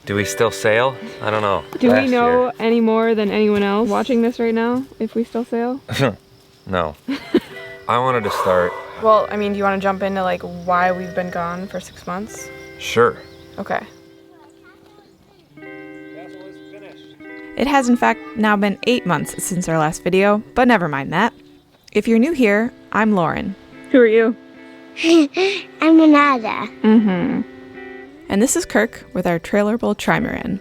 Do we still sail? I don't know. Do we know any more than anyone else watching this right now if we still sail? No. I wanted to start. Well, I mean, do you want to jump into like why we've been gone for 6 months? Sure. Okay. It has in fact now been 8 months since our last video, but never mind that. If you're new here, I'm Lauren. Who are you? I'm Renata. And this is Kirk with our trailerable trimaran.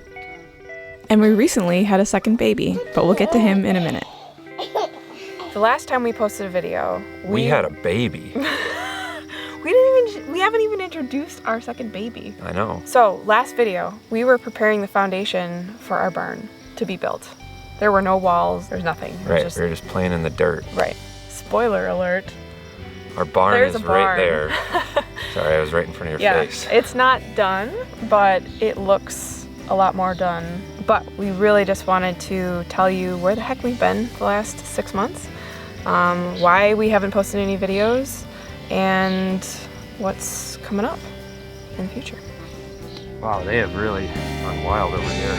And we recently had a second baby, but we'll get to him in a minute. The last time we posted a video, We had a baby. we haven't even introduced our second baby. I know. So last video, we were preparing the foundation for our barn to be built. There were no walls, there's nothing. It was Right, just- we were just playing in the dirt. Right. Spoiler alert. Our barn There's is a barn. right there. Sorry, I was right in front of your Yeah, face. it's not done, but it looks a lot more done. But we really just wanted to tell you where the heck we've been the last 6 months, why we haven't posted any videos, and what's coming up in the future. Wow, they have really gone wild over here.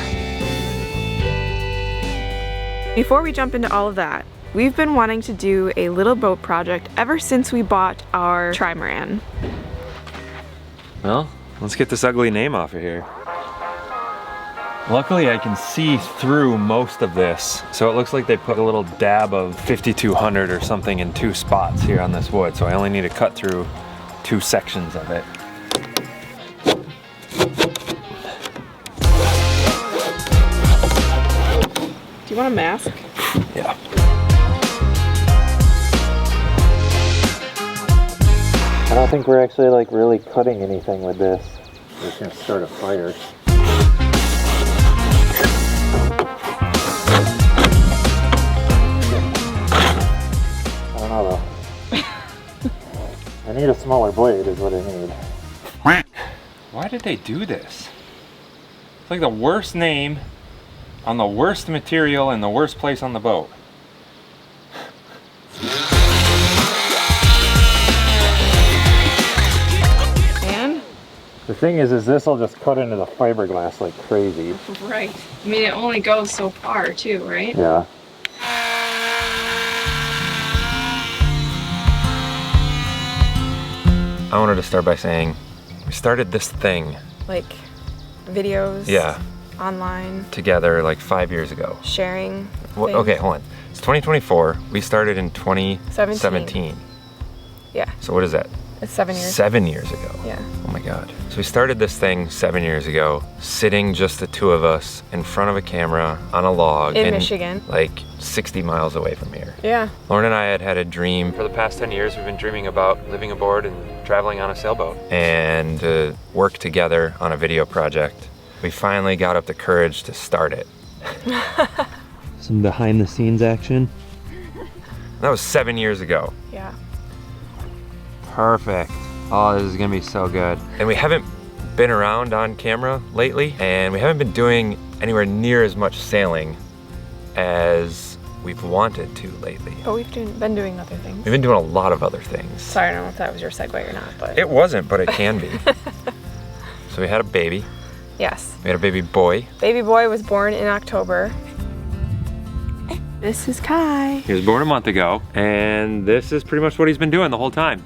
Before we jump into all of that, we've been wanting to do a little boat project ever since we bought our trimaran. Well, let's get this ugly name off of here. Luckily, I can see through most of this. So it looks like they put a little dab of 5200 or something in 2 spots here on this wood. So I only need to cut through 2 sections of it. Do you want a mask? Yeah. I don't think we're actually like really cutting anything with this. We're just gonna start a fire. I don't know though. I need a smaller blade is what I need. Why did they do this? It's like the worst name on the worst material in the worst place on the boat. And? The thing is this will just cut into the fiberglass like crazy. Right. I mean, it only goes so far too, right? Yeah. I wanted to start by saying we started this thing. Like videos. Yeah. Online. Together like 5 years ago. Sharing. Well, things. okay, hold on. It's 2024. We started in 2017. Yeah. So what is that? It's 7 years. 7 years ago. Yeah. Oh my God. So we started this thing 7 years ago, sitting just the 2 of us in front of a camera on a log In Michigan. like 60 miles away from here. Yeah. Lauren and I had a dream. For the past 10 years, we've been dreaming about living aboard and traveling on a sailboat and to work together on a video project. We finally got up the courage to start it. Some behind the scenes action. That was 7 years ago. Yeah. Perfect. Oh, this is gonna be so good. And we haven't been around on camera lately, and we haven't been doing anywhere near as much sailing as we've wanted to lately. But we've been doing other things. We've been doing a lot of other things. Sorry, I don't know if that was your segue or not, but. It wasn't, but it can be. So we had a baby. Yes. We had a baby boy. Baby boy was born in October. This is Kai. He was born a month ago, and this is pretty much what he's been doing the whole time.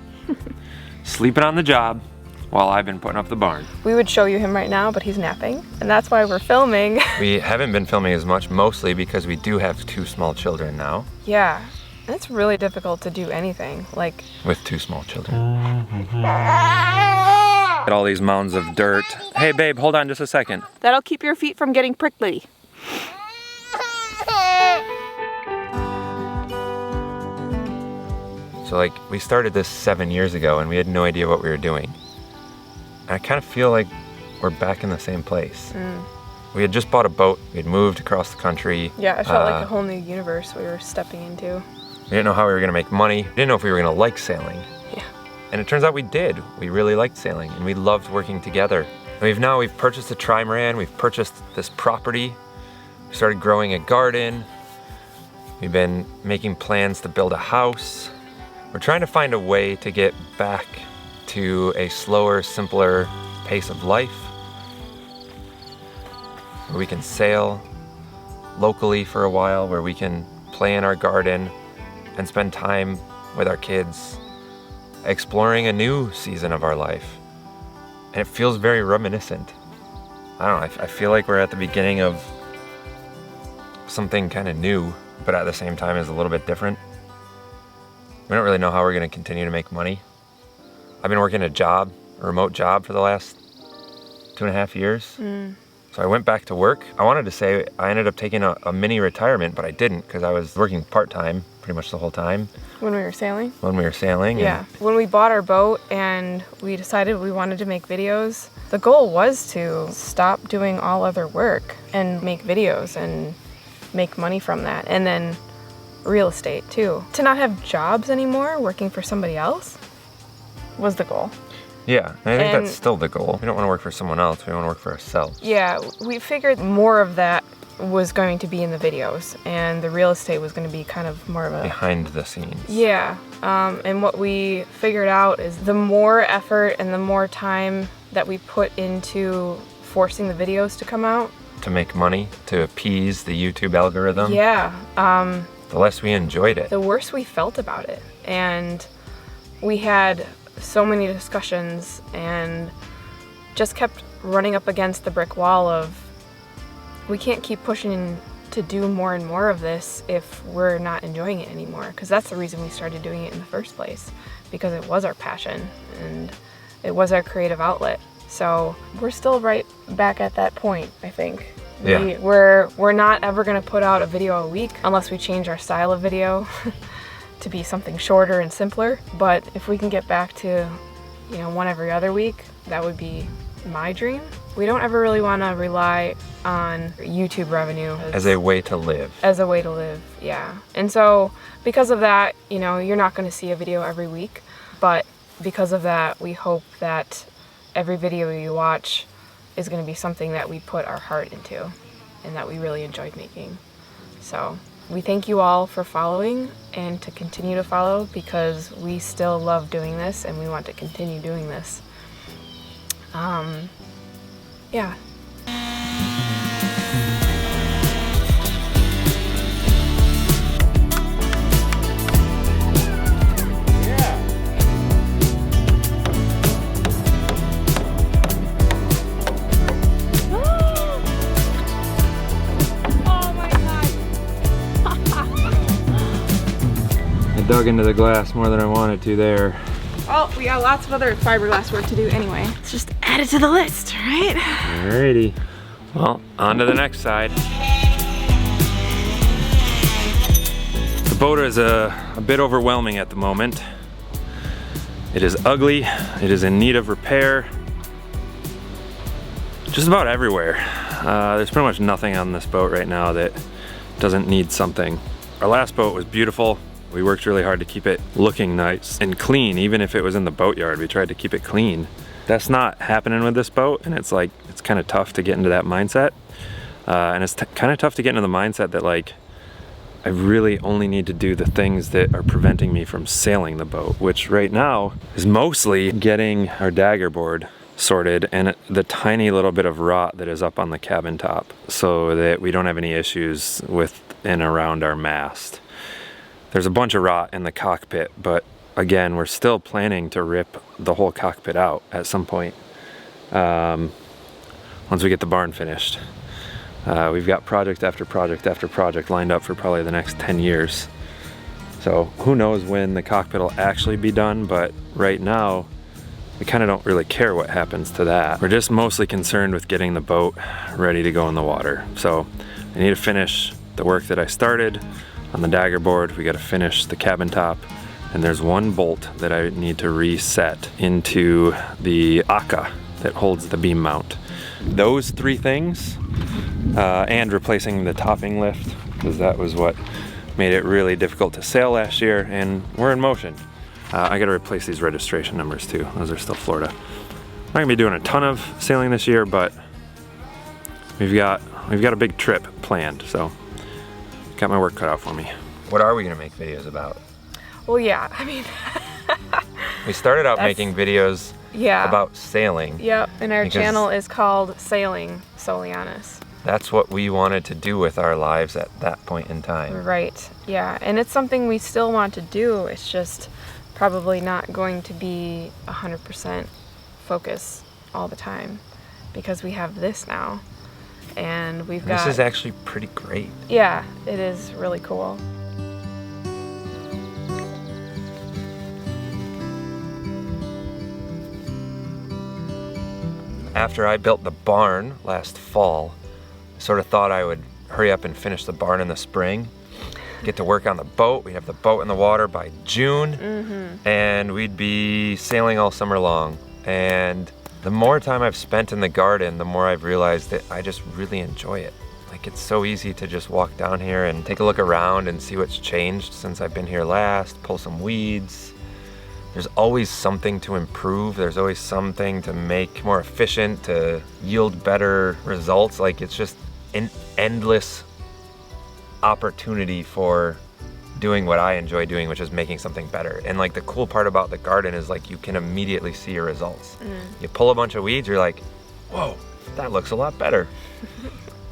Sleeping on the job while I've been putting up the barn. We would show you him right now, but he's napping, and that's why we're filming. We haven't been filming as much, mostly because we do have 2 small children now. Yeah, and it's really difficult to do anything, like. With 2 small children. At all these mounds of dirt. Hey babe, hold on just a second. That'll keep your feet from getting prickly. So like, we started this 7 years ago and we had no idea what we were doing. And I kind of feel like we're back in the same place. We had just bought a boat, we had moved across the country. Yeah, it felt like a whole new universe we were stepping into. We didn't know how we were gonna make money. We didn't know if we were gonna like sailing. Yeah. And it turns out we did. We really liked sailing and we loved working together. And we've purchased a trimaran, we've purchased this property. We started growing a garden. We've been making plans to build a house. We're trying to find a way to get back to a slower, simpler pace of life. where we can sail locally for a while, where we can play in our garden and spend time with our kids, exploring a new season of our life. And it feels very reminiscent. I don't know, I feel like we're at the beginning of something kind of new, but at the same time is a little bit different. We don't really know how we're gonna continue to make money. I've been working a remote job for the last 2.5 years. So I went back to work. I wanted to say I ended up taking a mini retirement, but I didn't because I was working part-time pretty much the whole time. When we were sailing? When we were sailing. Yeah. When we bought our boat and we decided we wanted to make videos, the goal was to stop doing all other work and make videos and make money from that. And then real estate too. To not have jobs anymore, working for somebody else, was the goal. Yeah, and I think that's still the goal. We don't want to work for someone else, we want to work for ourselves. Yeah, we figured more of that was going to be in the videos, and the real estate was going to be kind of more of a... behind the scenes. Yeah, and what we figured out is the more effort and the more time that we put into forcing the videos to come out. To make money, to appease the YouTube algorithm. Yeah. The less we enjoyed it. The worse we felt about it. And we had so many discussions and just kept running up against the brick wall of, we can't keep pushing to do more and more of this if we're not enjoying it anymore. Because that's the reason we started doing it in the first place, because it was our passion and it was our creative outlet. So we're still right back at that point, I think. Yeah. We're not ever gonna put out a video a week unless we change our style of video to be something shorter and simpler. But if we can get back to, one every other week, that would be my dream. We don't ever really want to rely on YouTube revenue as a way to live. As a way to live, yeah. And so because of that, you're not going to see a video every week, but because of that, we hope that every video you watch is going to be something that we put our heart into and that we really enjoyed making. So we thank you all for following and to continue to follow, because we still love doing this and we want to continue doing this. Yeah. I dug into the glass more than I wanted to there. Well, we got lots of other fiberglass work to do anyway. Let's just add it to the list, right? Alrighty. Well, on to the next side. The boat is a bit overwhelming at the moment. It is ugly. It is in need of repair. Just about everywhere. There's pretty much nothing on this boat right now that doesn't need something. Our last boat was beautiful. We worked really hard to keep it looking nice and clean. Even if it was in the boatyard, we tried to keep it clean. That's not happening with this boat, and it's kind of tough to get into that mindset. And it's kind of tough to get into the mindset that I really only need to do the things that are preventing me from sailing the boat, which right now is mostly getting our dagger board sorted and the tiny little bit of rot that is up on the cabin top, so that we don't have any issues with and around our mast. There's a bunch of rot in the cockpit, but again, we're still planning to rip the whole cockpit out at some point once we get the barn finished. We've got project after project after project lined up for probably the next 10 years. So who knows when the cockpit will actually be done, but right now, we kind of don't really care what happens to that. We're just mostly concerned with getting the boat ready to go in the water. So I need to finish the work that I started on the dagger board. We got to finish the cabin top, and there's one bolt that I need to reset into the aka that holds the beam mount. Those three things, and replacing the topping lift, because that was what made it really difficult to sail last year, and we're in motion. I got to replace these registration numbers too. Those are still Florida. I'm not gonna be doing a ton of sailing this year, but we've got a big trip planned, so got my work cut out for me. What are we gonna make videos about? Well, yeah, I mean, we started out making videos about sailing. Yep, and our channel is called Sailing Soulianis. that's what we wanted to do with our lives at that point in time. Right, yeah. And it's something we still want to do. It's just probably not going to be 100% focus all the time because we have this now. And we've got... This is actually pretty great. Yeah, it is really cool. After I built the barn last fall, I sort of thought I would hurry up and finish the barn in the spring, get to work on the boat. We'd have the boat in the water by June, and we'd be sailing all summer long. And the more time I've spent in the garden, the more I've realized that I just really enjoy it. Like, it's so easy to just walk down here and take a look around and see what's changed since I've been here last, pull some weeds. There's always something to improve. There's always something to make more efficient, to yield better results. Like, it's just an endless opportunity for doing what I enjoy doing, which is making something better. And like, the cool part about the garden is like, you can immediately see your results. You pull a bunch of weeds, you're like, whoa, that looks a lot better.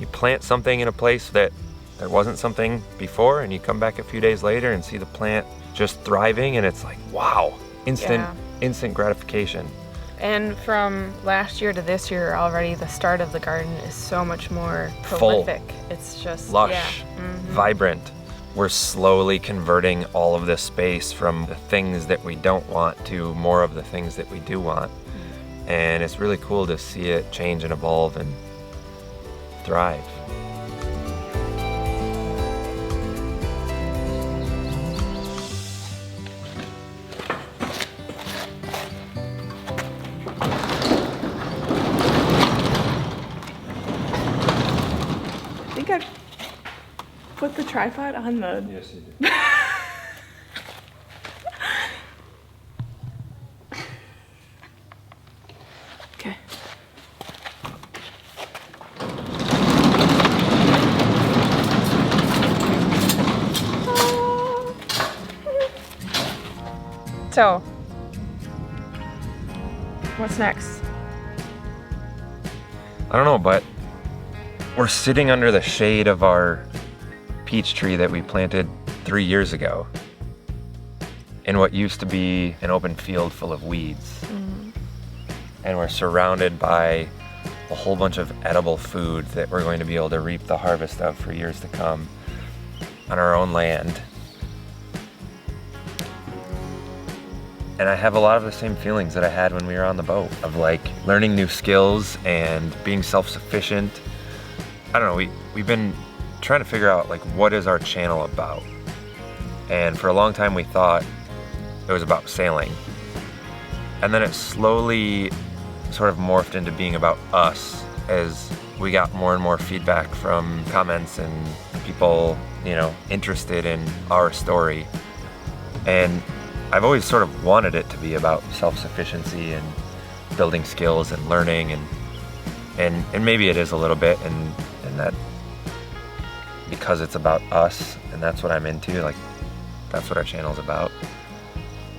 You plant something in a place that there wasn't something before, and you come back a few days later and see the plant just thriving, and it's like, wow, instant gratification. And from last year to this year already, the start of the garden is so much more prolific. It's just lush, vibrant. We're slowly converting all of this space from the things that we don't want to more of the things that we do want. And it's really cool to see it change and evolve and thrive. I think I put the tripod on the... Yes, you did. Okay. So, what's next? I don't know, but we're sitting under the shade of our peach tree that we planted 3 years ago in what used to be an open field full of weeds. And we're surrounded by a whole bunch of edible food that we're going to be able to reap the harvest of for years to come on our own land. And I have a lot of the same feelings that I had when we were on the boat, of like learning new skills and being self-sufficient. I don't know, we've been trying to figure out like, what is our channel about? And for a long time we thought it was about sailing. And then it slowly sort of morphed into being about us as we got more and more feedback from comments and people, you know, interested in our story. And I've always sort of wanted it to be about self-sufficiency and building skills and learning, and maybe it is a little bit, and that because it's about us and that's what I'm into, like that's what our channel's about.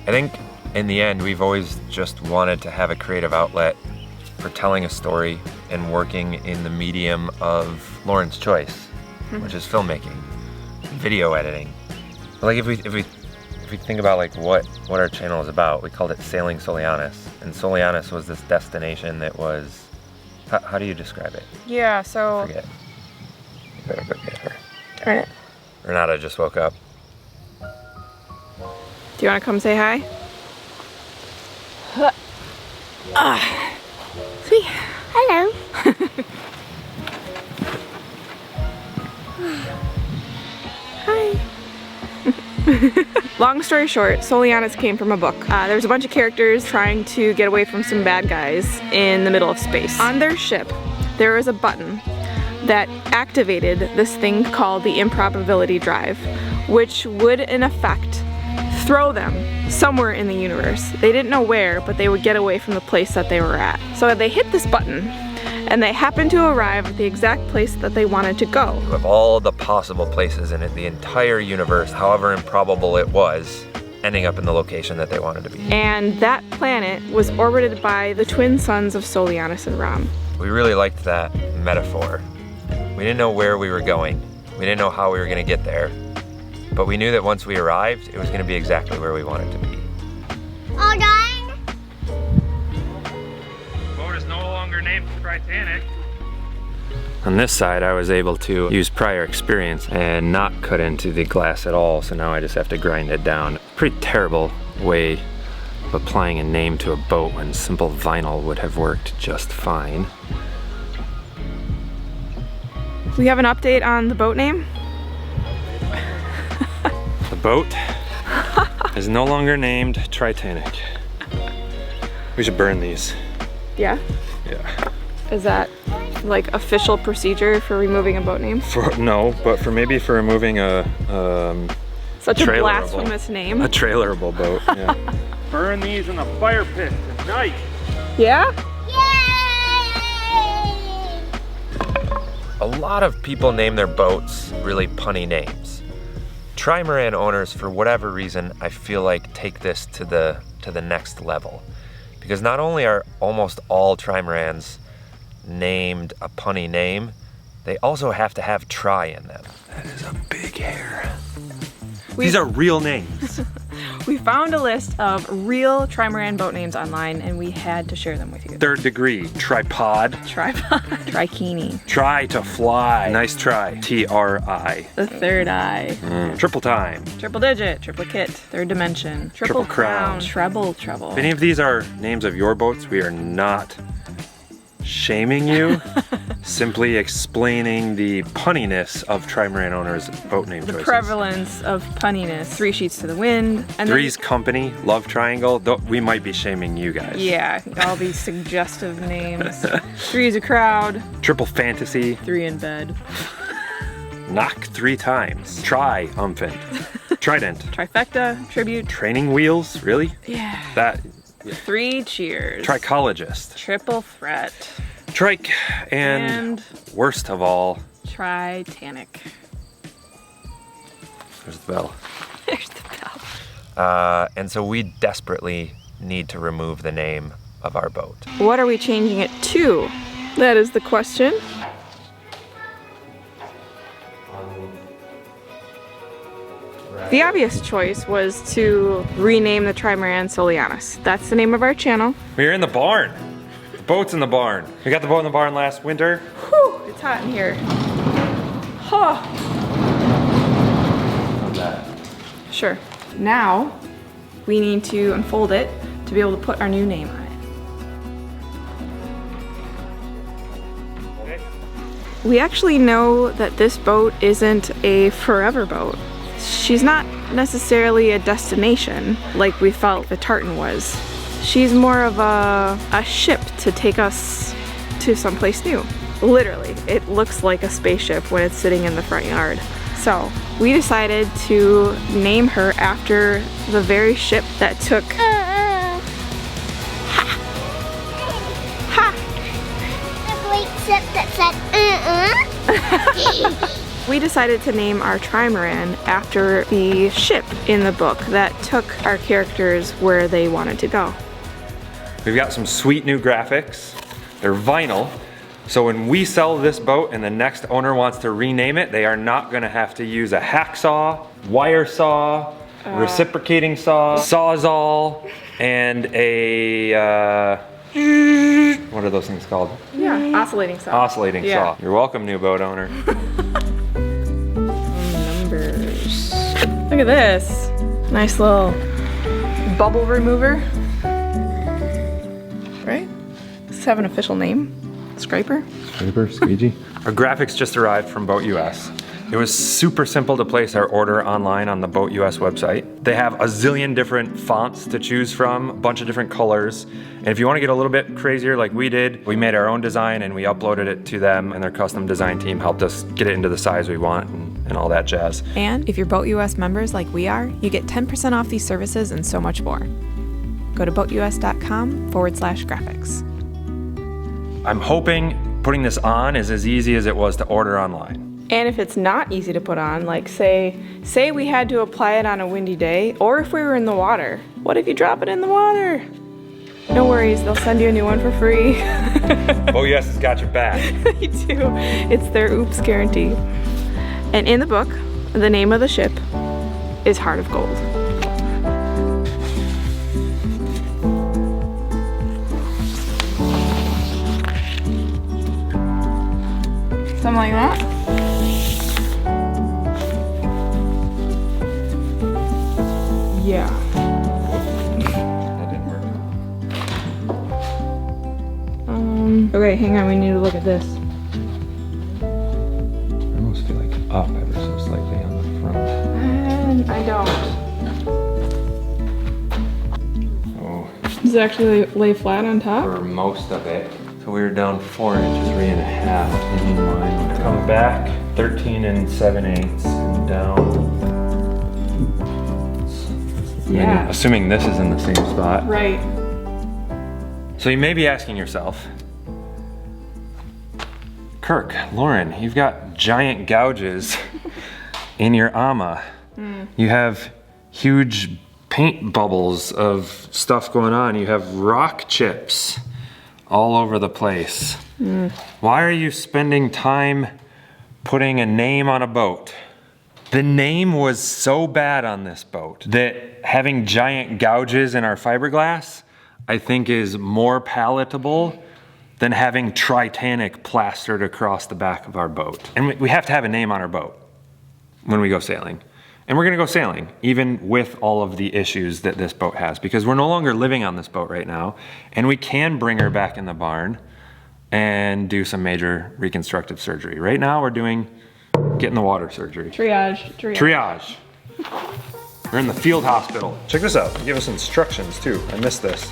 I think in the end we've always just wanted to have a creative outlet for telling a story and working in the medium of Lauren's choice, which is filmmaking, video editing. Like if we think about like what our channel is about, we called it Sailing Soulianis, and Soulianis was this destination that was, how do you describe it? Yeah, so... I forget. You better go get her. Darn it. Renata just woke up. Do you want to come say hi? See? Hello. Hi. Long story short, Soulianis came from a book. There's a bunch of characters trying to get away from some bad guys in the middle of space. On their ship, there was a button that activated this thing called the improbability drive, which would in effect throw them somewhere in the universe. They didn't know where, but they would get away from the place that they were at. So they hit this button, and they happened to arrive at the exact place that they wanted to go. Of all the possible places in it, the entire universe, however improbable it was, ending up in the location that they wanted to be. And that planet was orbited by the twin suns of Soulianis and Ram. We really liked that metaphor. We didn't know where we were going. We didn't know how we were gonna get there. But we knew that once we arrived, it was gonna be exactly where we wanted to be. All done? The boat is no longer named Titanic. On this side, I was able to use prior experience and not cut into the glass at all, so now I just have to grind it down. Pretty terrible way of applying a name to a boat when simple vinyl would have worked just fine. We have an update on the boat name. The boat is no longer named Titanic. We should burn these. Yeah? Yeah. Is that like official procedure for removing a boat name? No, but maybe for removing a Such a trailerable. blasphemous name. A trailerable boat, yeah. Burn these in the fire pit tonight. Yeah? Yay! A lot of people name their boats really punny names. Trimaran owners, for whatever reason, I feel like take this to the next level. Because not only are almost all trimarans named a punny name, they also have to have tri in them. That is a big hair. These are real names. We found a list of real trimaran boat names online and we had to share them with you. Third degree, tripod, Tripod. Trikini. try to fly. Nice try, T-R-I. The third eye. Triple time. Triple digit. Triplicate. Third dimension. Triple crown. Treble trouble. If any of these are names of your boats, we are not shaming you, simply explaining the punniness of trimaran owners' boat name The choices. prevalence of punniness. 3 sheets to the wind. And Three's Company, Love Triangle, we might be shaming you guys. yeah, all these suggestive names. 3 is a crowd. Triple Fantasy, 3 in bed. Knock 3 times, Triumphant, Trident, Trifecta. Tribute. Training Wheels, really? Yeah. That, 3 cheers. Trichologist, Triple threat. Trike, and worst of all, Titanic. there's the bell. There's the bell. And so we desperately need to remove the name of our boat. What are we changing it to? That is the question. The obvious choice was to rename the trimaran Soulianis. That's the name of our channel. We're in the barn. The boat's in the barn. We got the boat in the barn last winter. Whew, it's hot in here. Huh. How's that? Sure. Now, we need to unfold it to be able to put our new name on it. We actually know that this boat isn't a forever boat. She's not necessarily a destination like we felt the Tartan was. She's more of a ship to take us to someplace new. Literally, it looks like a spaceship when it's sitting in the front yard. So we decided to name her after the very ship that took The great ship that said, We decided to name our trimaran after the ship in the book that took our characters where they wanted to go. We've got some sweet new graphics. They're vinyl. So when we sell this boat and the next owner wants to rename it, they are not gonna have to use a hacksaw, wire saw, reciprocating saw, sawzall, and a, what are those things called? Yeah, oscillating sound. Oscillating saw. You're welcome, new boat owner. Numbers. Look at this. Nice little bubble remover. Right? Does this have an official name? Scraper? Scraper, squeegee. Our graphics just arrived from Boat US. It was super simple to place our order online on the Boat US website. They have a zillion different fonts to choose from, a bunch of different colors. And if you want to get a little bit crazier like we did, we made our own design and we uploaded it to them, and their custom design team helped us get it into the size we want and all that jazz. And if you're Boat US members like we are, you get 10% off these services and so much more. Go to boatus.com/graphics. I'm hoping putting this on is as easy as it was to order online. And if it's not easy to put on, like say we had to apply it on a windy day, or if we were in the water. What if you drop it in the water? No worries, they'll send you a new one for free. Oh yes, it's got your back. They do. It's their oops guarantee. And in the book, the name of the ship is Heart of Gold. Something like that? Yeah. That didn't work. Okay, hang on, we need to look at this. I almost feel like up ever so slightly on the front. I don't. Oh, Does it actually lay flat on top? for most of it. So we were down 4 inches, 3.5 in line. Come back 13 7/8 and down. Yeah. Assuming this is in the same spot. Right. So you may be asking yourself, Kirk, Lauren, you've got giant gouges in your ama. You have huge paint bubbles of stuff going on. You have rock chips all over the place. Why are you spending time putting a name on a boat? The name was so bad on this boat that having giant gouges in our fiberglass, I think, is more palatable than having Titanic plastered across the back of our boat. And we have to have a name on our boat when we go sailing. And we're gonna go sailing, even with all of the issues that this boat has, because we're no longer living on this boat right now, and we can bring her back in the barn and do some major reconstructive surgery. Right now we're doing get in the water surgery. Triage. We're in the field hospital. Check this out, they give us instructions too. I missed this.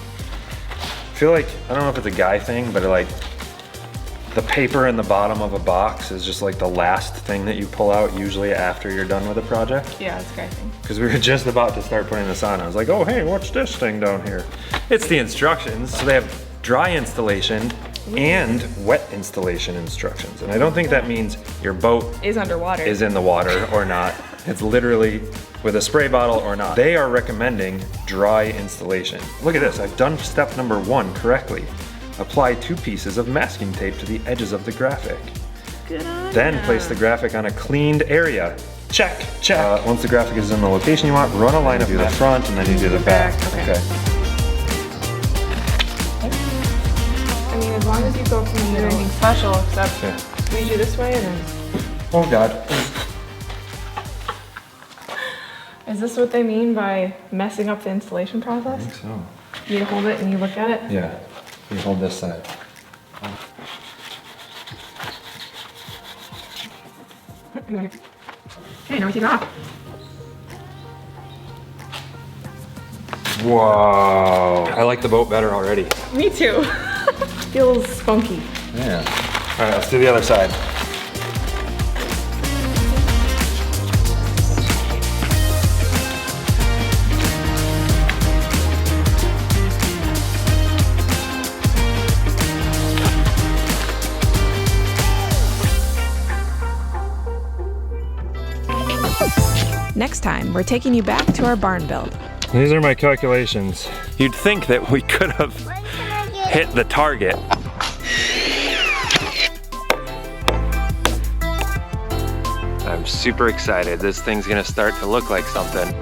I feel like, I don't know if it's a guy thing, but like the paper in the bottom of a box is just like the last thing that you pull out usually after you're done with a project. Yeah, it's a guy thing. Because we were just about to start putting this on. I was like, oh hey, what's this thing down here? It's the instructions. So they have dry installation and wet installation instructions. And I don't think that means your boat Is underwater. is in the water or not. It's literally with a spray bottle or not. They are recommending dry installation. Look at this, I've done step number 1 correctly. Apply 2 pieces of masking tape to the edges of the graphic. Good on Then ya. place the graphic on a cleaned area. Check, check. Once the graphic is in the location you want, run a line up the front and then you do the back. Okay. I mean, as long as you go from the anything special, except Yeah. squeeze you this way and then. Oh God. Is this what they mean by messing up the installation I process? think so. You hold it and you look at it? Yeah. You hold this side. Okay, now we take it off. Whoa. I like the boat better already. Me too. Feels spunky. Yeah. All right, let's do the other side. Next time, we're taking you back to our barn build. These are my calculations. You'd think that we could have hit the target. I'm super excited. This thing's gonna start to look like something.